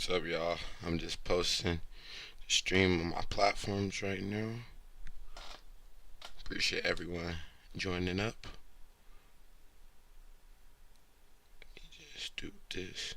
What's up, y'all? I'm just posting the stream on my platforms right now. Appreciate everyone joining up. Just do this.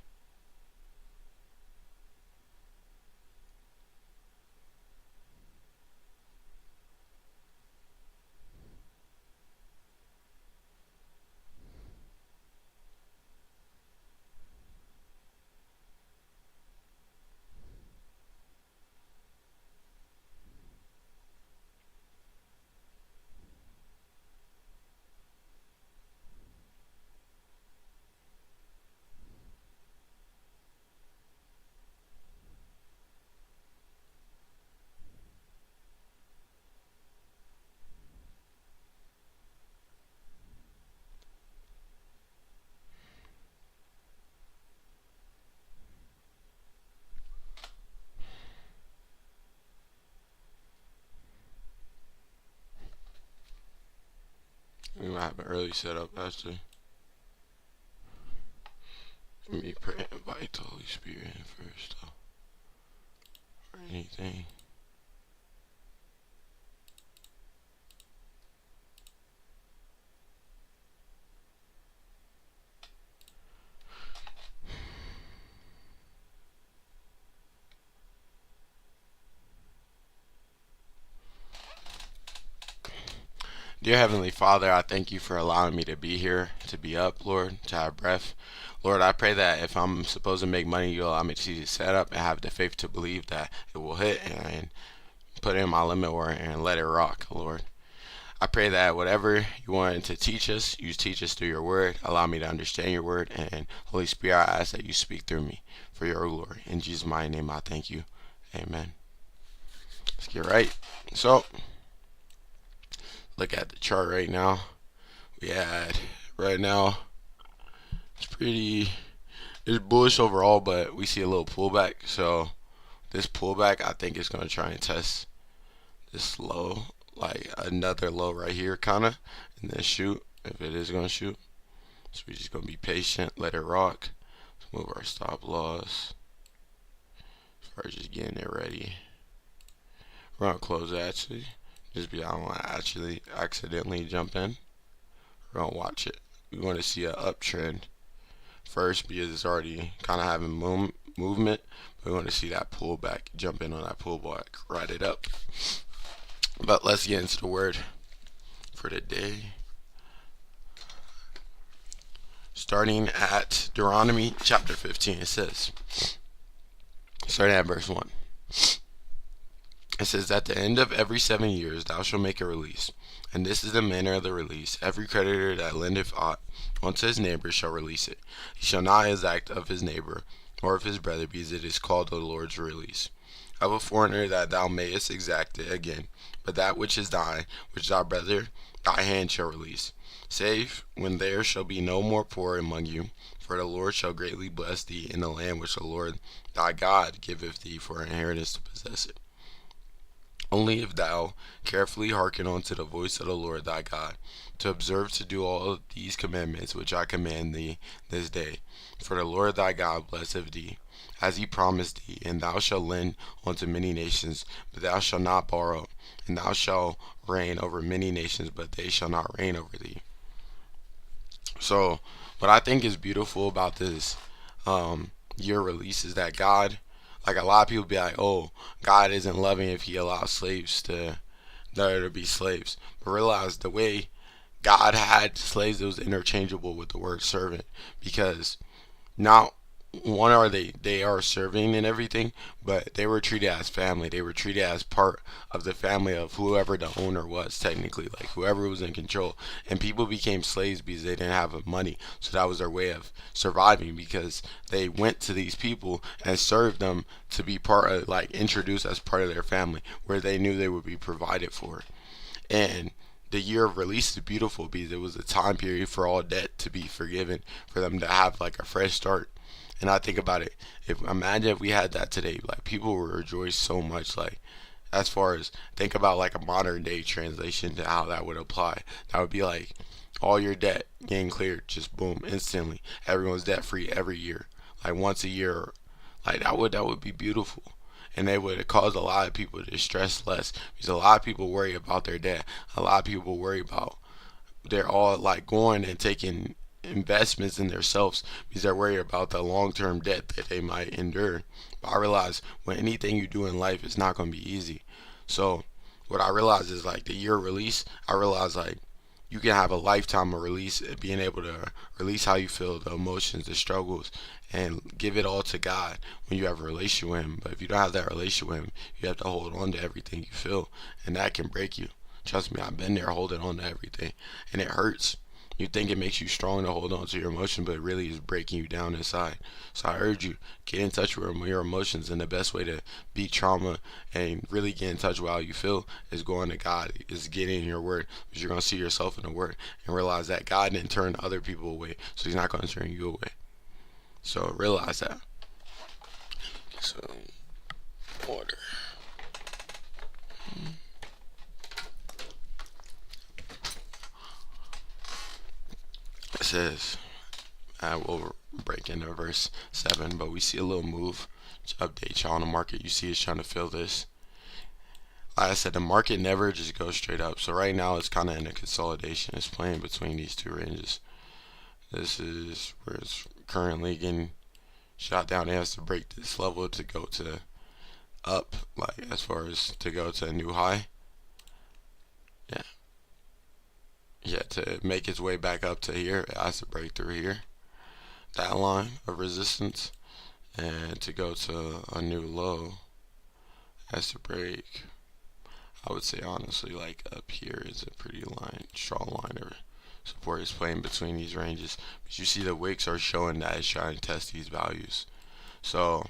We might have an early setup actually. Let me pray and invite the Holy Spirit in first, though, or anything. Dear Heavenly Father, I thank you for allowing me to be here, to be up, Lord, to have breath. Lord, I pray that if I'm supposed to make money, you'll allow me to see the setup and have the faith to believe that it will hit and put in my limit word and let it rock, Lord. I pray that whatever you wanted to teach us, you teach us through your word. Allow me to understand your word. And Holy Spirit, I ask that you speak through me for your glory. In Jesus' mighty name, I thank you. Amen. Let's get right. So, look at the chart right now. We had, right now, it's pretty, it's bullish overall, but we see a little pullback. So, this pullback, I think, is going to try and test this low, like another low right here, kind of, and then shoot if it is going to shoot. So we're just gonna be patient, let it rock. Let's move our stop loss. As far as just getting it ready. We're gonna close actually. Just be I don't wanna actually accidentally jump in. We're gonna watch it. We wanna see an uptrend first because it's already kinda having movement. We wanna see that pullback, jump in on that pullback, ride it up. But let's get into the word for the day. Starting at Deuteronomy chapter 15, it says, starting at verse 1. It says, at the end of every 7 years thou shalt make a release. And this is the manner of the release. Every creditor that lendeth aught unto his neighbor shall release it. He shall not exact of his neighbor or of his brother, because it is called the Lord's release. Of a foreigner that thou mayest exact it again, but that which is thine, which thy brother, thy hand shall release. Save when there shall be no more poor among you, for the Lord shall greatly bless thee in the land which the Lord thy God giveth thee for an inheritance to possess it. Only if thou carefully hearken unto the voice of the Lord thy God, to observe to do all these commandments which I command thee this day. For the Lord thy God blesseth thee, as he promised thee, and thou shalt lend unto many nations, but thou shalt not borrow, and thou shalt reign over many nations, but they shall not reign over thee. So, what I think is beautiful about this year release is that God, like a lot of people be like, oh, God isn't loving if he allows slaves to there to be slaves. But realize the way God had slaves, it was interchangeable with the word servant, because not one are they are serving and everything, but they were treated as family. They were treated as part of the family of whoever the owner was, technically, like whoever was in control. And people became slaves because they didn't have money, so that was their way of surviving, because they went to these people and served them to be part of, like, introduced as part of their family, where they knew they would be provided for. And the year of release is beautiful because it was a time period for all debt to be forgiven, for them to have like a fresh start. And I think about it, if imagine if we had that today, like people would rejoice so much. Like, as far as think about like a modern day translation to how that would apply, that would be like all your debt getting cleared, just boom, instantly. Everyone's debt free every year, like once a year, Like that would be beautiful. And they would cause a lot of people to stress less because a lot of people worry about their debt. A lot of people worry about they're all like going and taking investments in themselves because they're worried about the long term debt that they might endure. But I realize when anything you do in life is not going to be easy. So what I realize is like the year release, I realize like you can have a lifetime of release, being able to release how you feel, the emotions, the struggles, and give it all to God when you have a relationship with Him. But if you don't have that relationship with Him, you have to hold on to everything you feel, and that can break you. Trust me, I've been there holding on to everything, and it hurts. You think it makes you strong to hold on to your emotion, but it really is breaking you down inside. So I urge you, get in touch with your emotions, and the best way to beat trauma and really get in touch with how you feel is going to God, is getting in your word, because you're going to see yourself in the word and realize that God didn't turn other people away, so He's not going to turn you away. So realize that. So, order. It says, I will break into verse 7, but we see a little move to update y'all on the market. You see it's trying to fill this. Like I said, the market never just goes straight up. So right now it's kind of in a consolidation. It's playing between these two ranges. This is where it's currently getting shot down. It has to break this level to go to up, like as far as to go to a new high. Yeah. Yeah, to make its way back up to here, it has to break through here. That line of resistance. And to go to a new low, it has to break. I would say honestly, like up here is a pretty strong line of support is playing between these ranges. But you see the wicks are showing that it's trying to test these values. So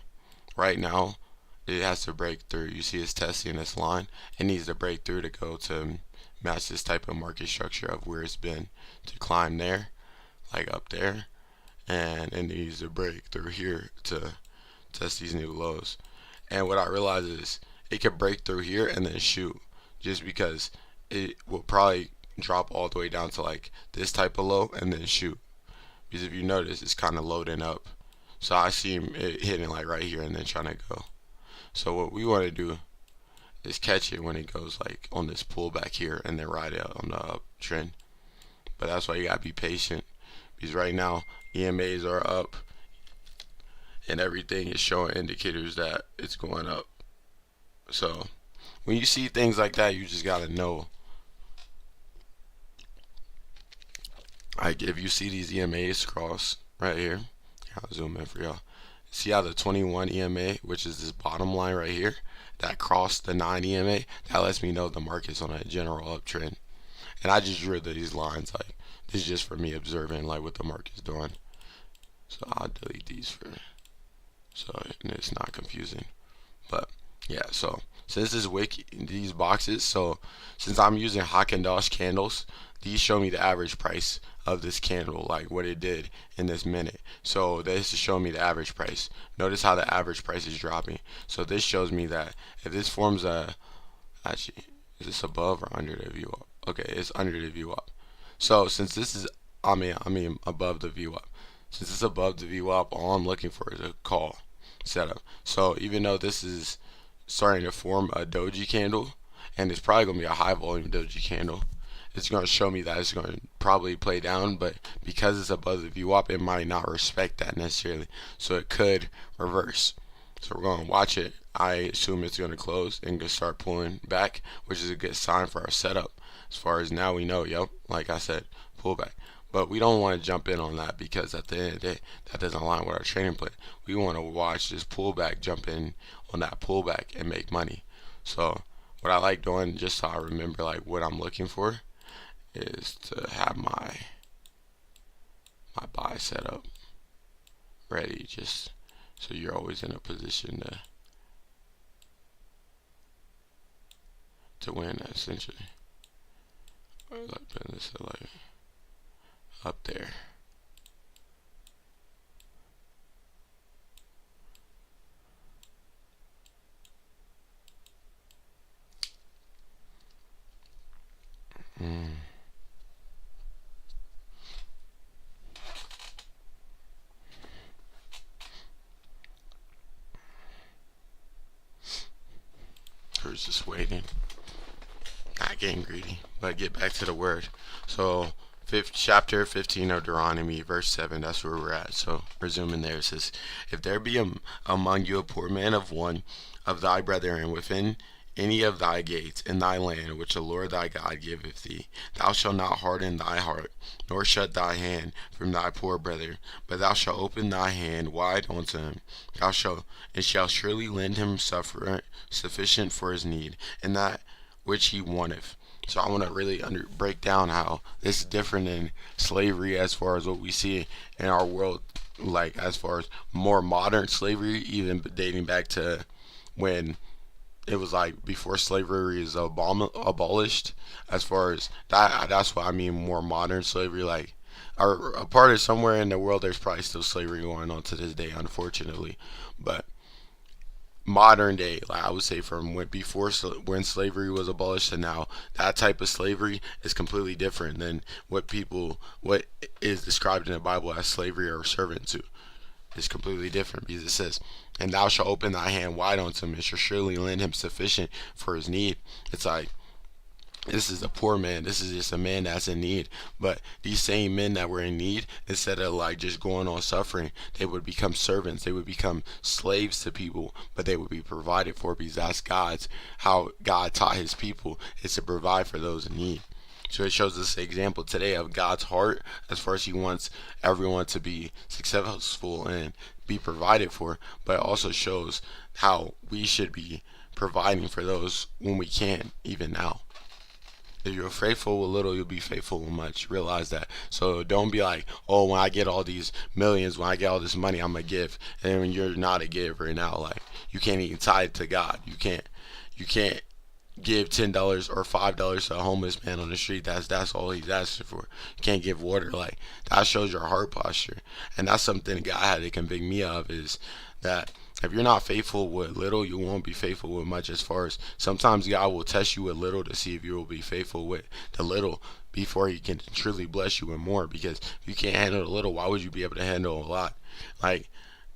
right now, it has to break through. You see it's testing this line. It needs to break through to go to match this type of market structure of where it's been to climb there, like up there. And it needs to break through here to test these new lows. And what I realize is it could break through here and then shoot, just because it will probably drop all the way down to like this type of low and then shoot. Because if you notice, it's kind of loading up. So I see it hitting like right here and then trying to go. So what we want to do is catch it when it goes like on this pullback here and then ride it on the uptrend. But that's why you gotta be patient, because right now EMAs are up and everything is showing indicators that it's going up. So when you see things like that, you just gotta know. Like if you see these EMAs cross right here, I'll zoom in for y'all. See how the 21 EMA, which is this bottom line right here, that crossed the 9 EMA, that lets me know the market's on a general uptrend. And I just drew these lines, like this is just for me observing like what the market's doing. So I'll delete these for so it's not confusing. But yeah, so since this wick these boxes, so since I'm using Haagen-Dazs candles, these show me the average price of this candle, like what it did in this minute. So this is showing me the average price. Notice how the average price is dropping. So this shows me that if this forms a, actually, is this above or under the view up? Okay, it's under the view up. So since this is, I mean above the view up. Since it's above the view up, all I'm looking for is a call setup. So even though this is starting to form a doji candle, and it's probably going to be a high volume doji candle, it's going to show me that it's going to probably play down, but because it's above the VWAP, it might not respect that necessarily, so it could reverse. So we're going to watch it. I assume it's going to close and just start pulling back, which is a good sign for our setup. As far as now we know, yep, like I said, pullback. But we don't want to jump in on that, because at the end of the day, that doesn't align with our trading plan. We want to watch this pullback, jump in on that pullback, and make money. So what I like doing, just so I remember like what I'm looking for, is to have my buy set up ready, just so you're always in a position to win, essentially. Like putting this like up there. Mm. was just waiting. Not getting greedy, but get back to the word. So, chapter 15 of Deuteronomy, verse 7, that's where we're at. So, resuming there, it says, if there be among you a poor man of one of thy brethren within any of thy gates in thy land which the Lord thy God giveth thee, thou shalt not harden thy heart, nor shut thy hand from thy poor brother, but thou shalt open thy hand wide unto him. Thou shalt surely lend him sufficient for his need, and that which he wanteth. So I want to really break down how this is different than slavery as far as what we see in our world, like as far as more modern slavery, even dating back to when it was like before slavery is abolished. As far as that's what I mean, more modern slavery. Like, a part of somewhere in the world, there's probably still slavery going on to this day, unfortunately. But modern day, like I would say, from when slavery was abolished to now, that type of slavery is completely different than what is described in the Bible as slavery or servant. Is completely different, because it says, and thou shalt open thy hand wide unto him, and shall surely lend him sufficient for his need. It's like, this is a poor man, this is just a man that's in need. But these same men that were in need, instead of like just going on suffering, they would become servants, they would become slaves to people, but they would be provided for, because that's how God taught his people, is to provide for those in need. So it shows us an example today of God's heart, as far as he wants everyone to be successful and be provided for, but it also shows how we should be providing for those when we can, even now. If you're faithful with little, you'll be faithful with much. Realize that. So don't be like, oh, when I get all these millions, when I get all this money, I'm going to give. And when you're not a giver now, like, you can't even tithe to God. You can't give $10 or $5 to a homeless man on the street. That's all he's asking for. You can't give water. Like, that shows your heart posture. And that's something God had to convict me of, is that if you're not faithful with little, you won't be faithful with much. As far as sometimes God will test you with little to see if you will be faithful with the little before he can truly bless you with more. Because if you can't handle the little, why would you be able to handle a lot? Like,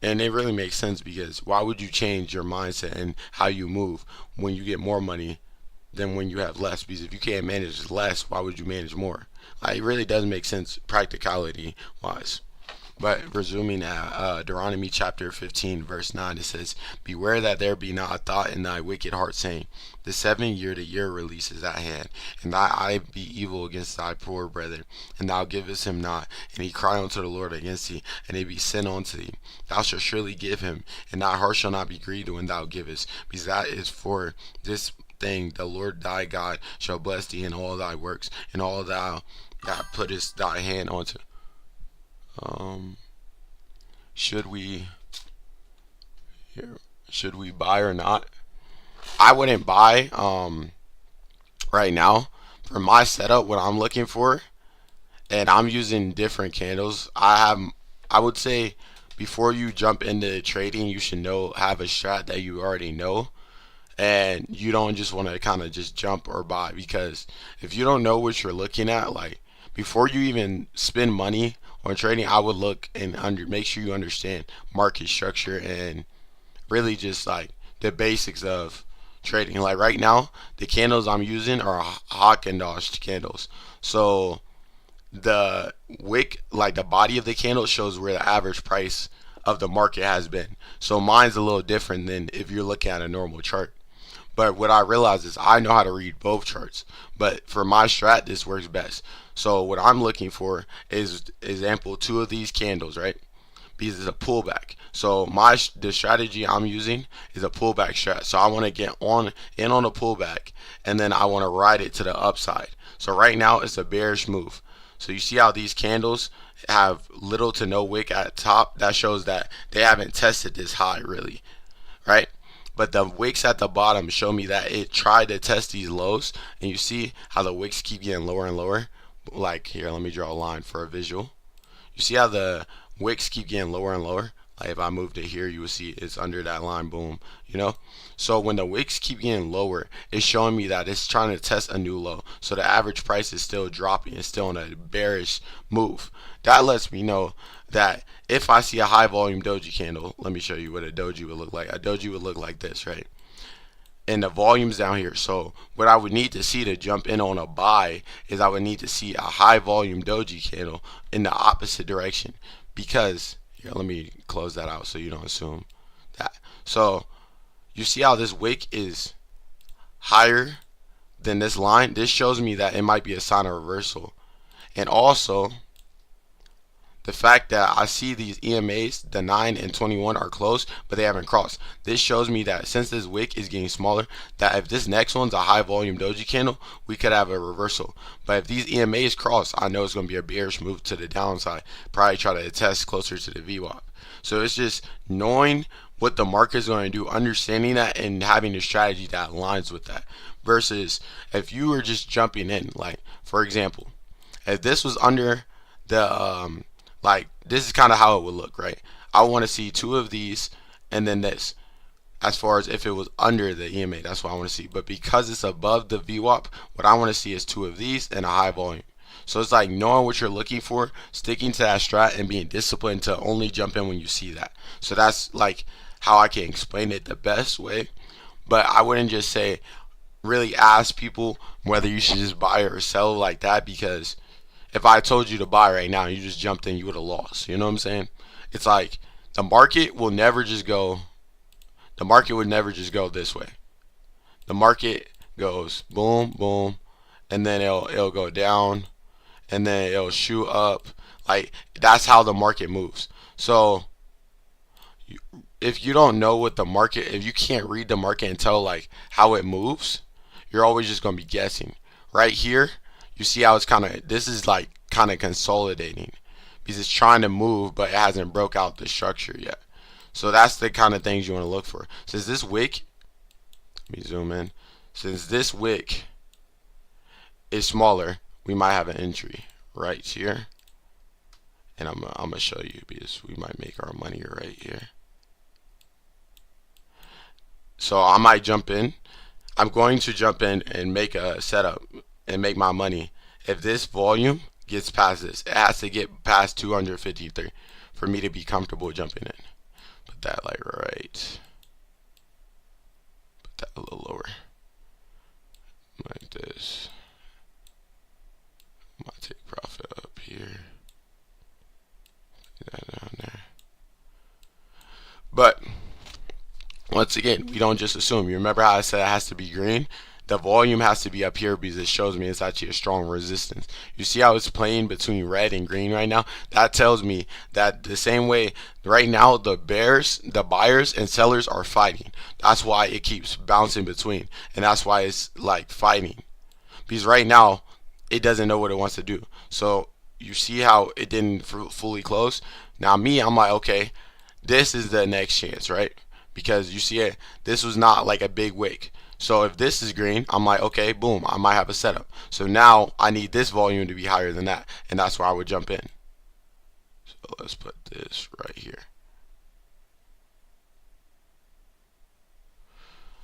and it really makes sense, because why would you change your mindset and how you move when you get more money than when you have less? Because if you can't manage less, why would you manage more? Like, it really doesn't make sense practicality wise. But resuming at Deuteronomy chapter 15, verse 9, it says, beware that there be not a thought in thy wicked heart, saying, the 7th year, the year release is at hand, and thy eye be evil against thy poor brother, and thou givest him not, and he cry unto the Lord against thee, and it be sin unto thee. Thou shalt surely give him, and thy heart shall not be grieved when thou givest, because that is for this thing the Lord thy God shall bless thee in all thy works, and all thou that puttest thy hand unto. Should we buy or not? I wouldn't buy right now. For my setup, what I'm looking for, and I'm using different candles. I would say, before you jump into trading, you should have a strat that you already know, and you don't just want to kind of just jump or buy. Because if you don't know what you're looking at, like, before you even spend money on trading, I would look and make sure you understand market structure and really just like the basics of trading. Like right now, the candles I'm using are Haagen-Dazs candles. So the wick, like the body of the candle, shows where the average price of the market has been. So mine's a little different than if you're looking at a normal chart. But what I realize is I know how to read both charts. But for my strat, this works best. So what I'm looking for is example 2 of these candles, right? Because it's a pullback. So the strategy I'm using is a pullback strat. So I want to get on a pullback, and then I want to ride it to the upside. So right now it's a bearish move. So you see how these candles have little to no wick at top? That shows that they haven't tested this high really, right? But the wicks at the bottom show me that it tried to test these lows, and you see how the wicks keep getting lower and lower. Like here, let me draw a line for a visual. You see how the wicks keep getting lower and lower? Like if I moved it here, you will see it's under that line, boom, So when the wicks keep getting lower, it's showing me that it's trying to test a new low. So the average price is still dropping. It's still in a bearish move. That lets me know that if I see a high volume doji candle, let me show you what a doji would look like. A doji would look like this, right? and the volume's down here. So what I would need to see to jump in on a buy is I would need to see a high volume doji candle in the opposite direction, because here, let me close that out so you don't assume that. So you see how this wick is higher than this line? This shows me that it might be a sign of reversal. And also the fact that I see these EMAs, the 9 and 21, are close, but they haven't crossed. This shows me that since this wick is getting smaller, that if this next one's a high volume doji candle, we could have a reversal. But if these EMAs cross, I know it's going to be a bearish move to the downside. Probably try to test closer to the VWAP. So it's just knowing what the market is going to do, understanding that, and having a strategy that aligns with that. Versus if you were just jumping in, like for example, if this was under the like, this is kind of how it would look, right? I want to see two of these and then this. As far as if it was under the EMA, that's what I want to see. But because it's above the VWAP, what I want to see is two of these and a high volume. So it's like knowing what you're looking for, sticking to that strat, and being disciplined to only jump in when you see that. So that's like how I can explain it the best way. But I wouldn't just say, really ask people whether you should just buy or sell like that, because if I told you to buy right now and you just jumped in, you would have lost. You know what I'm saying? It's like the market will never just go. The market would never just go this way. The market goes boom, boom, and then it'll go down, and then it'll shoot up. Like, that's how the market moves. So if you don't know what the market, if you can't read the market and tell like how it moves, you're always just gonna be guessing. Right here, you see how it's kind of, this is like kind of consolidating because it's trying to move, but it hasn't broke out the structure yet. So that's the kind of things you want to look for. Since this wick, let me zoom in. Since this wick is smaller, we might have an entry right here, and I'm gonna show you because we might make our money right here. So I might jump in. I'm going to jump in and make a setup and make my money. If this volume gets past this, it has to get past 253 for me to be comfortable jumping in. Put that like right. Put that a little lower. Like this. I'm gonna take profit up here. Put that down there. But once again, we don't just assume. You remember how I said it has to be green? The volume has to be up here because it shows me it's actually a strong resistance. You see how it's playing between red and green right now? That tells me that the same way right now the buyers and sellers are fighting. That's why it keeps bouncing between, and that's why it's like fighting. Because right now it doesn't know what it wants to do. So you see how it didn't fully close? Now me, I'm like, okay, this is the next chance, right? Because you see it, this was not like a big wick. So if this is green, I'm like, okay, boom, I might have a setup. So now I need this volume to be higher than that, and that's where I would jump in. So let's put this right here.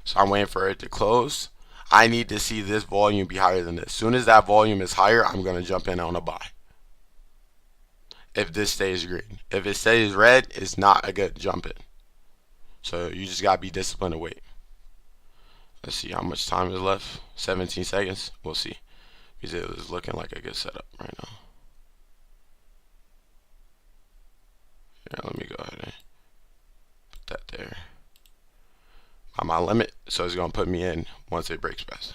So I'm waiting for it to close. I need to see this volume be higher than this. As soon as that volume is higher, I'm going to jump in on a buy. If this stays green. If it stays red, it's not a good jump in. So you just got to be disciplined to wait. Let's see how much time is left. 17 seconds. We'll see. Because it is looking like a good setup right now. Yeah, let me go ahead and put that there. On my limit, so it's going to put me in once it breaks past.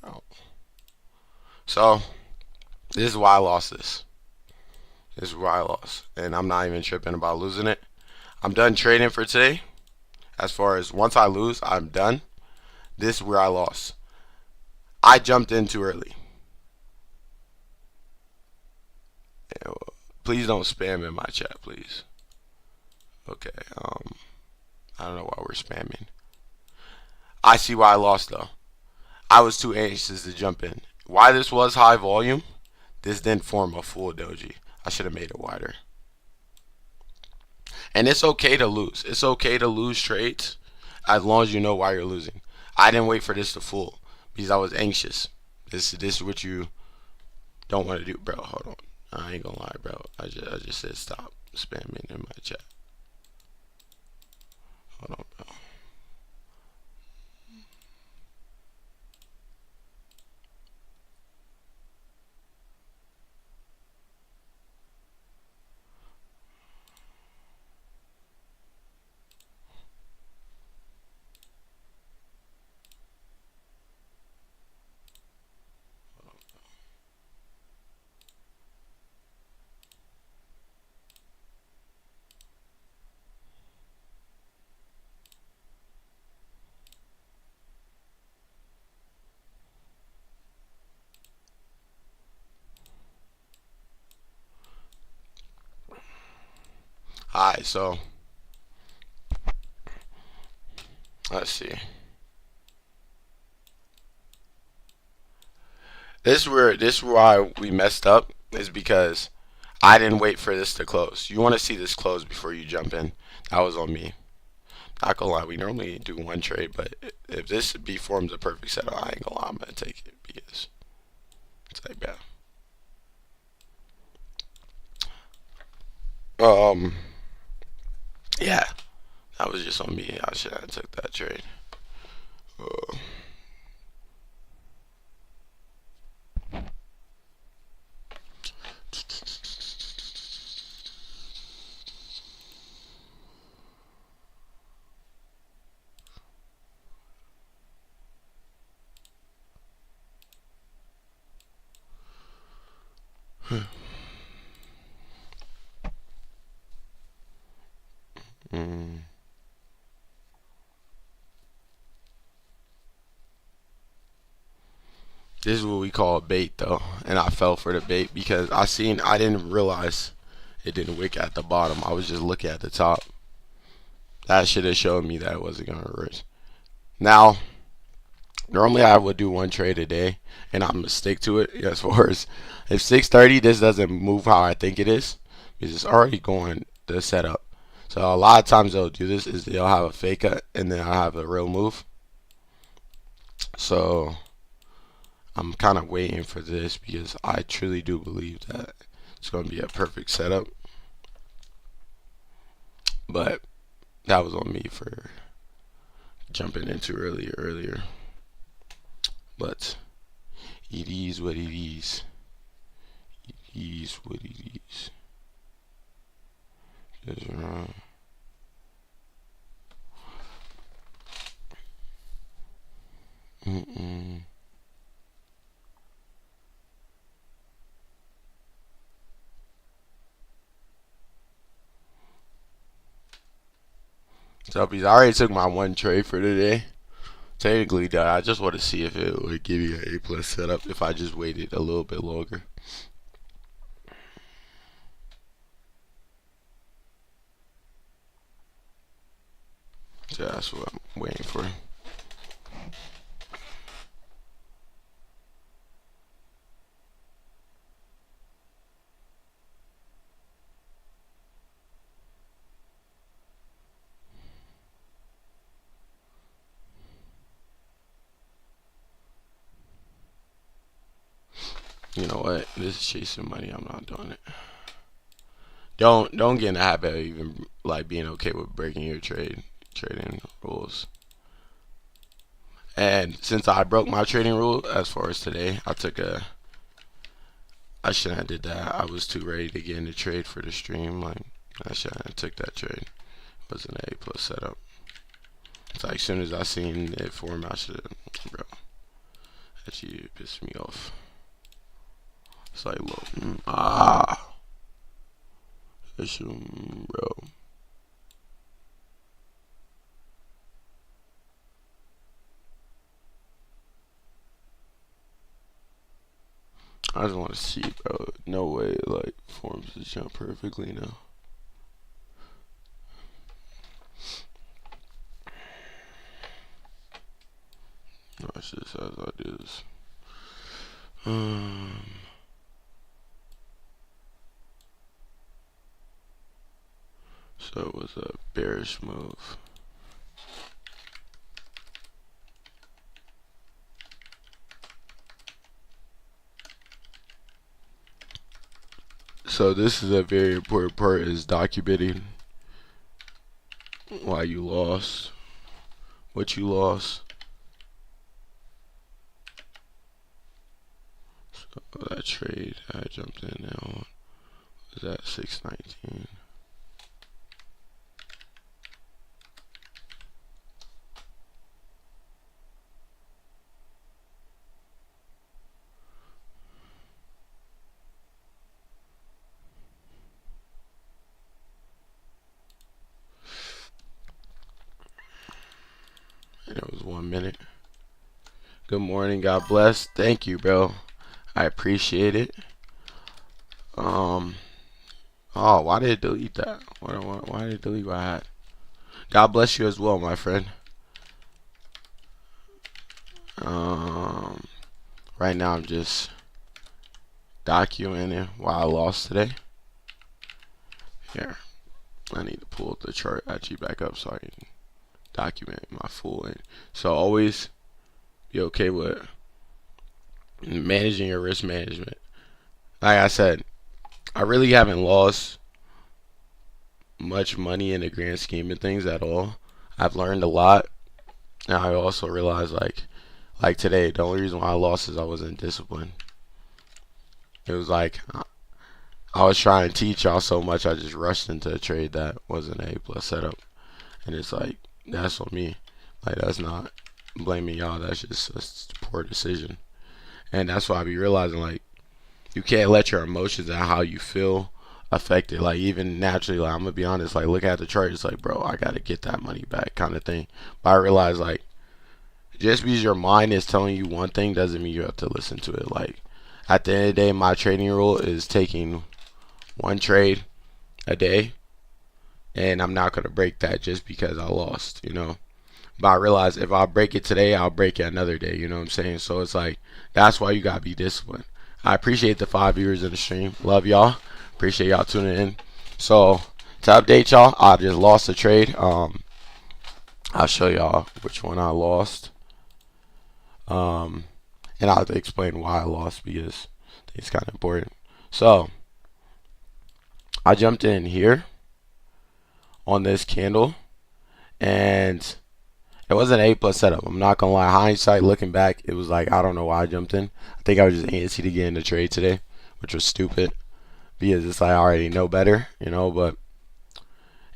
Oh. So this is why I lost this. This is why I lost. And I'm not even tripping about losing it. I'm done trading for today. As far as once I lose, I'm done. This is where I lost. I jumped in too early. Please don't spam in my chat, please. Okay. I don't know why we're spamming. I see why I lost though. I was too anxious to jump in. Why this was high volume? This didn't form a full doji. I should have made it wider. And it's okay to lose. It's okay to lose trades as long as you know why you're losing. I didn't wait for this to full because I was anxious. This is what you don't want to do, bro. Hold on. I ain't gonna lie, bro. I just said stop spamming in my chat. Hold on, bro. Alright, so let's see. This is why we messed up is because I didn't wait for this to close. You want to see this close before you jump in. That was on me. Not gonna lie, we normally do one trade, but if this B forms a perfect setup, I ain't gonna lie, I'm gonna take it because it's like that. Um, yeah, that was just on me. I should have took that trade. Uh, mm. This is what we call a bait, though, and I fell for the bait because I didn't realize it didn't wick at the bottom. I was just looking at the top. That should have showed me that it wasn't gonna reverse. Now, normally I would do one trade a day, and I'm gonna stick to it. As far as if 6:30 this doesn't move how I think it is, because it's already going the setup. So a lot of times they'll do this is they'll have a fake cut and then I'll have a real move. So I'm kind of waiting for this because I truly do believe that it's going to be a perfect setup. But that was on me for jumping into earlier. But it is what it is. It is what it is. That's wrong. Mm-mm. So I already took my one trade for today. Technically, though, I just want to see if it would give you an A+ setup if I just waited a little bit longer. So that's what I'm waiting for. You know what? This is chasing money. I'm not doing it. Don't get in the habit of even like being okay with breaking your trading rules. And since I broke my trading rule as far as today, I shouldn't have did that. I was too ready to get in the trade for the stream. Like I shouldn't have took that trade. It was an A+ setup. It's like as soon as I seen it form, I should have, bro. That shit pissed me off. It's like, look, that shit, bro. I just want to see, bro. No way, like, forms to jump perfectly now. Watch this as I do this. So it was a bearish move. So this is a very important part, is documenting why you lost, what you lost. So that trade I jumped in now was at 619. And it was 1 minute. Good morning, God bless. Thank you, bro. I appreciate it. Oh, why did it delete that? Why did it delete what I had? God bless you as well, my friend. Right now I'm just documenting why I lost today. Here, I need to pull the chart actually back up so I can document my full end. So always be okay with managing your risk management. Like I said, I really haven't lost much money in the grand scheme of things at all. I've learned a lot. And I also realized, like today, the only reason why I lost is I wasn't disciplined. It was like I was trying to teach y'all so much, I just rushed into a trade that wasn't a A+ setup. And it's like, that's on me. Like, that's not blaming y'all, that's just a poor decision. And that's why I be realizing, like, you can't let your emotions and how you feel affect it. Like, even naturally, like, I'm gonna be honest, like, look at the chart, it's like, bro, I gotta get that money back kind of thing. But I realize, like, just because your mind is telling you one thing doesn't mean you have to listen to it. Like, at the end of the day, my trading rule is taking one trade a day, and I'm not gonna break that just because I lost, you know. But I realize if I break it today, I'll break it another day, you know what I'm saying? So it's like, that's why you gotta be disciplined. I appreciate the 5 viewers in the stream. Love y'all. Appreciate y'all tuning in. So to update y'all, I just lost a trade. I'll show y'all which one I lost. And I'll explain why I lost because I think it's kind of important. So I jumped in here on this candle, and it wasn't an A+ setup. I'm not gonna lie. Hindsight, looking back, it was like, I don't know why I jumped in. I think I was just antsy to get in the trade today, which was stupid because it's like I already know better, you know. But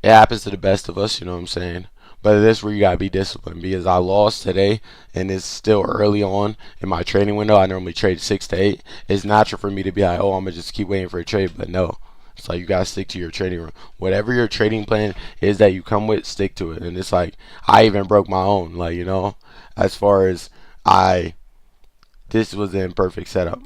it happens to the best of us, you know what I'm saying. But this is where you gotta be disciplined, because I lost today and it's still early on in my trading window. I normally trade 6 to 8. It's natural for me to be like, oh, I'm gonna just keep waiting for a trade, but no. It's like you gotta stick to your trading room. Whatever your trading plan is that you come with, stick to it. And it's like I even broke my own, like, you know, as far as this was the imperfect setup.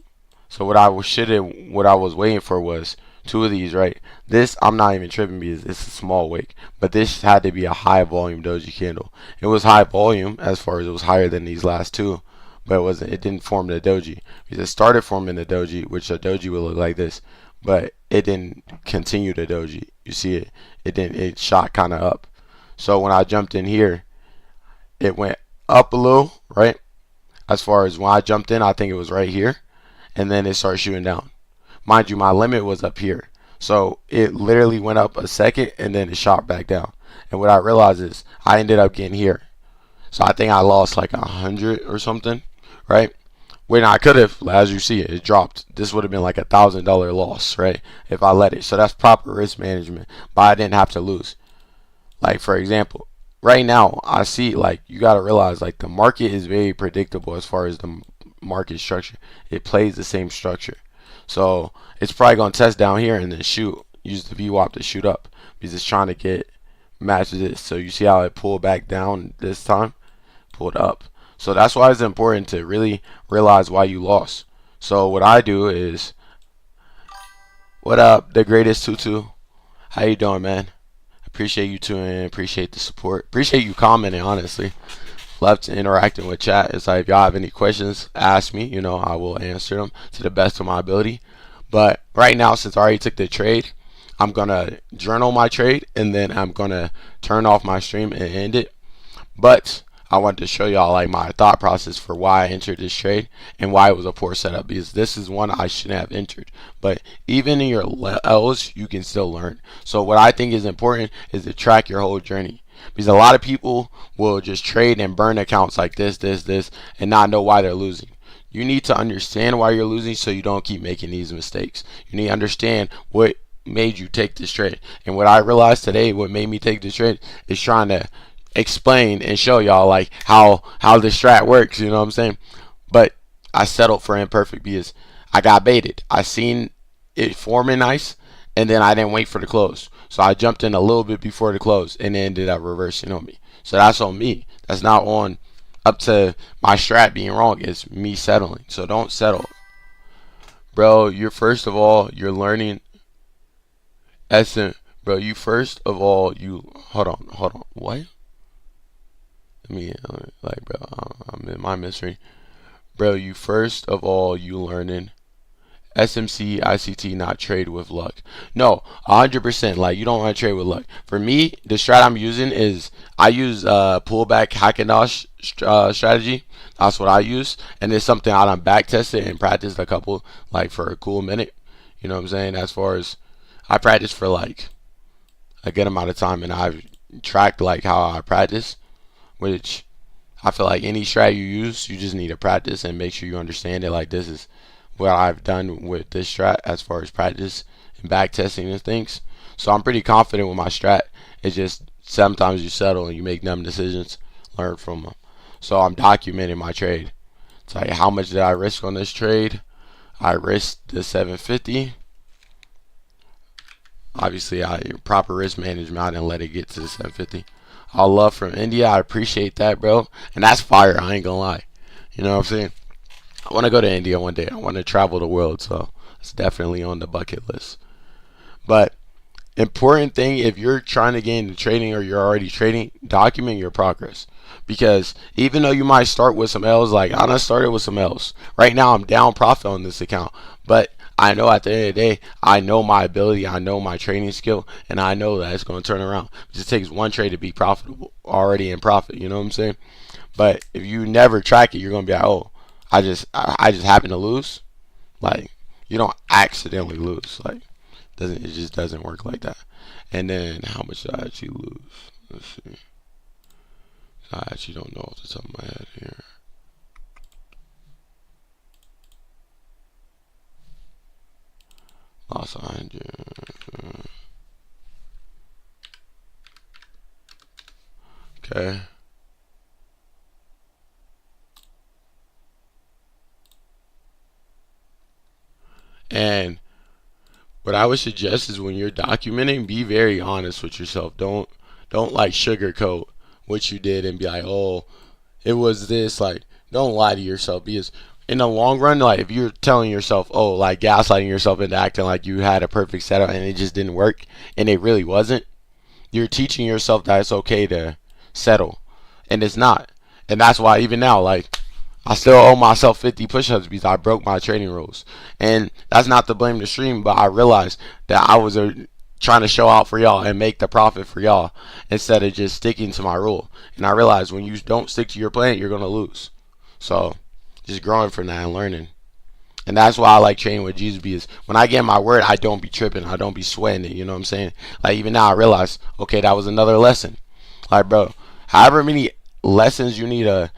So what I was waiting for was 2 of these, right? This I'm not even tripping because it's a small wick, but this had to be a high volume doji candle. It was high volume as far as it was higher than these last 2, but it didn't form the doji, because it started forming the doji, which a doji would look like this, but it didn't continue the doji. You see it? It shot kind of up. So when I jumped in here, it went up a little, right? As far as when I jumped in, I think it was right here, and then it started shooting down. Mind you, my limit was up here. So it literally went up a second and then it shot back down. And what I realized is I ended up getting here. So I think I lost like 100 or something, right? When I could have, as you see, it dropped. This would have been like $1,000 loss, right? If I let it. So that's proper risk management. But I didn't have to lose. Like, for example, right now I see, like, you got to realize, like, the market is very predictable as far as the market structure. It plays the same structure. So it's probably going to test down here and then shoot. Use the VWAP to shoot up because it's trying to match this. So you see how it pulled back down this time? Pulled up. So that's why it's important to really realize why you lost. So what I do is What up, the greatest Tutu? How you doing, man? Appreciate you tuning in. Appreciate the support. Appreciate you commenting. Honestly, love to interacting with chat. It's like if y'all have any questions, ask me. You know, I will answer them to the best of my ability. But right now, since I already took the trade, I'm gonna journal my trade and then I'm gonna turn off my stream and end it. But I wanted to show y'all like my thought process for why I entered this trade and why it was a poor setup, because this is one I shouldn't have entered. But even in your L's, you can still learn. So what I think is important is to track your whole journey, because a lot of people will just trade and burn accounts like this, and not know why they're losing. You need to understand why you're losing so you don't keep making these mistakes. You need to understand what made you take this trade. And what I realized today, what made me take this trade, is trying to explain and show y'all like how the strat works, you know what I'm saying? But I settled for imperfect because I got baited. I seen it forming nice and then I didn't wait for the close. So I jumped in a little bit before the close and then ended up reversing on me. So that's on me. That's not on up to my strat being wrong. It's me settling. So don't settle. Bro, you're first of all, you're learning essence. Bro, you first of all, you hold on. What? Me like, bro, I'm in my mystery, bro. You first of all, you learning SMC ICT, not trade with luck. No, 100%. Like, you don't want to trade with luck. For me, the strat I'm using is I use pullback hack and dash strategy. That's what I use, and it's something I done back tested and practiced a couple like for a cool minute. You know what I'm saying? As far as I practiced for like a good amount of time, and I've tracked like how I practice, which I feel like any strat you use, you just need to practice and make sure you understand it. Like, this is what I've done with this strat as far as practice and back testing and things. So I'm pretty confident with my strat. It's just sometimes you settle and you make dumb decisions, learn from them. So I'm documenting my trade. It's like, how much did I risk on this trade? I risked the 750. Obviously, proper risk management. I didn't let it get to the 750. All love from India. I appreciate that, bro. And that's fire. I ain't gonna lie. You know what I'm saying? I want to go to India one day. I want to travel the world. So it's definitely on the bucket list. But important thing, if you're trying to get into trading or you're already trading, document your progress. Because even though you might start with some L's, like I done started with some L's. Right now I'm down profit on this account. But I know at the end of the day, I know my ability, I know my trading skill, and I know that it's going to turn around. It just takes one trade to be profitable, already in profit. You know what I'm saying? But if you never track it, you're going to be like, oh, I just happen to lose. Like, you don't accidentally lose. Like, it just doesn't work like that. And then how much did I actually lose? Let's see. I actually don't know off the top of my head here. Lost 100. Okay. And what I would suggest is when you're documenting, be very honest with yourself. Don't like sugarcoat what you did and be like, oh, it was this. Like, don't lie to yourself, because in the long run, like if you're telling yourself, oh, like gaslighting yourself into acting like you had a perfect setup and it just didn't work and it really wasn't, you're teaching yourself that it's okay to settle, and it's not. And that's why even now, like, I still owe myself 50 push-ups because I broke my trading rules. And that's not to blame the stream, but I realized that I was trying to show out for y'all and make the profit for y'all instead of just sticking to my rule. And I realized when you don't stick to your plan, you're going to lose. So just growing from that and learning. And that's why I like training with Jesus, because when I get my word, I don't be tripping. I don't be sweating it. You know what I'm saying? Like, even now I realize, okay, that was another lesson. Like, bro, however many lessons you need to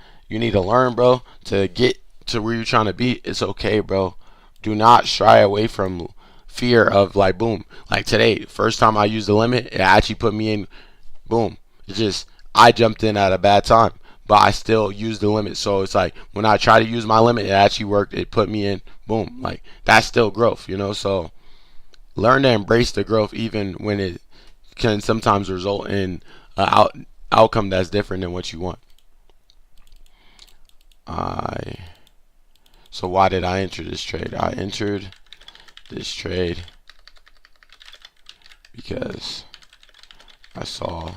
learn, bro, to get to where you're trying to be, it's okay, bro. Do not shy away from fear of, like, boom. Like today, first time I used the limit, it actually put me in, boom. It's just, I jumped in at a bad time, but I still used the limit. So it's like, when I try to use my limit, it actually worked. It put me in, boom. Like, that's still growth, you know? So learn to embrace the growth even when it can sometimes result in an outcome that's different than what you want. So why did I enter this trade? I entered this trade because I saw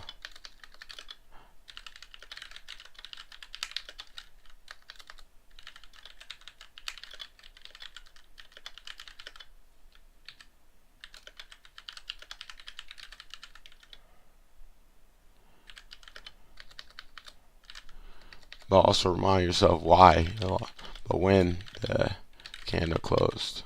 but also remind yourself why, but when the candle closed.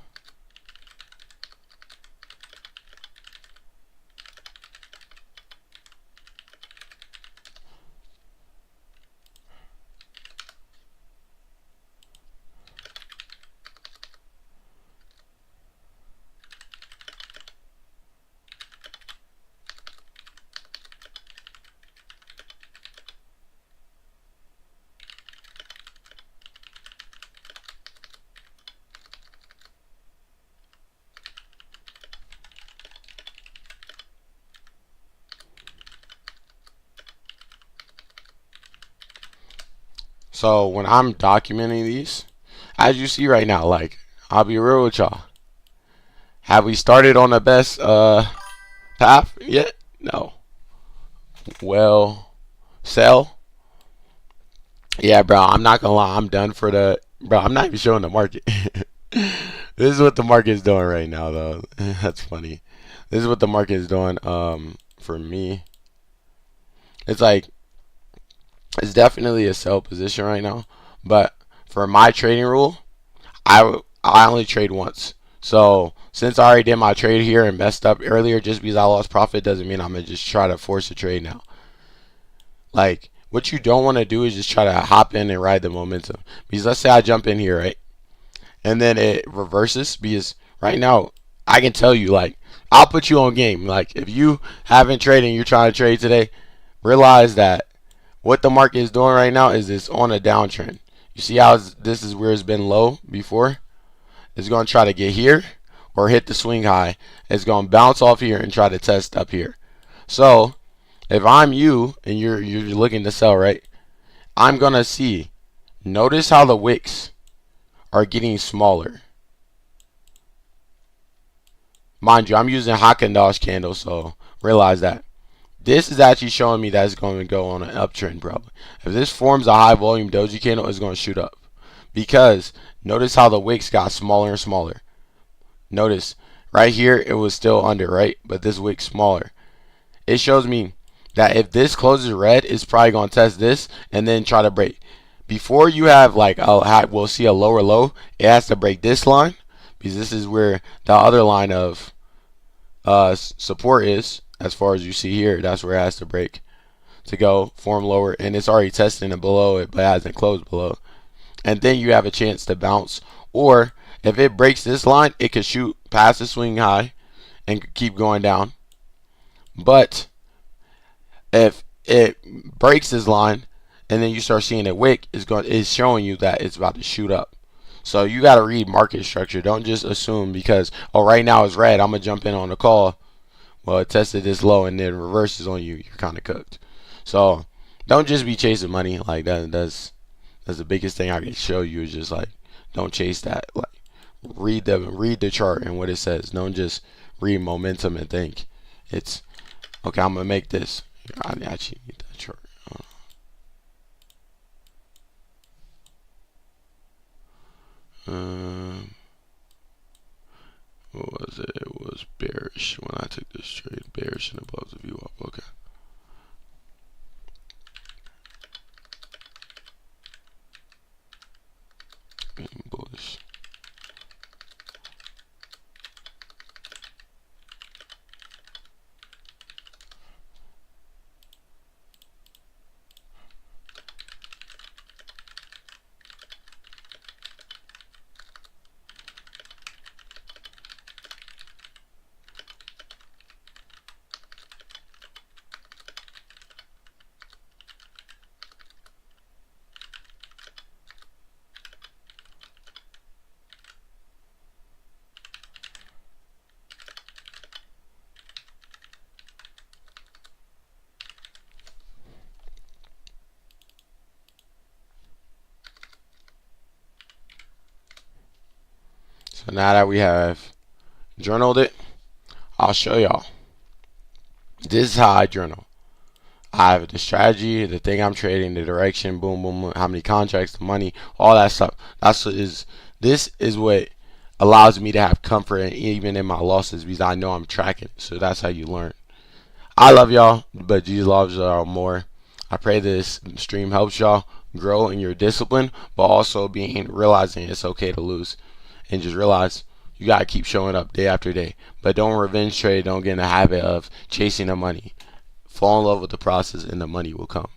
So when I'm documenting these, as you see right now, like, I'll be real with y'all. Have we started on the best path yet? No. Well, sell. Yeah, bro. I'm not gonna lie. I'm done for the. Bro, I'm not even showing the market. This is what the market is doing right now, though. That's funny. This is what the market is doing. For me, it's like it's definitely a sell position right now. But for my trading rule, I only trade once. So since I already did my trade here and messed up earlier, just because I lost profit doesn't mean I'm gonna just try to force a trade now. Like, what you don't want to do is just try to hop in and ride the momentum. Because let's say I jump in here, right, and then it reverses. Because right now I can tell you, like, I'll put you on game. Like, if you haven't traded and you're trying to trade today, realize that what the market is doing right now is it's on a downtrend. You see how this is where it's been low before? It's going to try to get here or hit the swing high. It's going to bounce off here and try to test up here. So if I'm you and you're looking to sell, right, I'm going to see. Notice how the wicks are getting smaller. Mind you, I'm using Haagen-Dazs candle, so realize that. This is actually showing me that it's going to go on an uptrend, bro. If this forms a high volume doji candle, it's going to shoot up. Because notice how the wicks got smaller and smaller. Notice right here it was still under, right? But this wick's smaller. It shows me that if this closes red, it's probably going to test this and then try to break. Before you have like we'll see a lower low, it has to break this line because this is where the other line of support is. As far as you see here, that's where it has to break to go form lower, and it's already testing it below it, but it hasn't closed below. And then you have a chance to bounce, or if it breaks this line, it could shoot past the swing high and keep going down. But if it breaks this line and then you start seeing a wick, it's showing you that it's about to shoot up. So you got to read market structure. Don't just assume because, oh, right now it's red, I'm going to jump in on the call. Well, it tested this low and then reverses on you. You're kind of cooked. So don't just be chasing money like that. That's the biggest thing I can show you is just like don't chase that. Like read the chart and what it says. Don't just read momentum and think it's okay. I'm gonna make this. I actually need that chart. What was it? It was bearish when I took this trade. Bearish and above the view up. Okay. Bullish. So now that we have journaled it, I'll show y'all. This is how I journal. I have the strategy, the thing I'm trading, the direction, boom, boom, boom, how many contracts, the money, all that stuff. That's what is. This is what allows me to have comfort even in my losses because I know I'm tracking. So that's how you learn. I love y'all, but Jesus loves y'all more. I pray this stream helps y'all grow in your discipline, but also realizing it's okay to lose, and just realize you gotta keep showing up day after day. But don't revenge trade. Don't get in the habit of chasing the money. Fall in love with the process, and the money will come.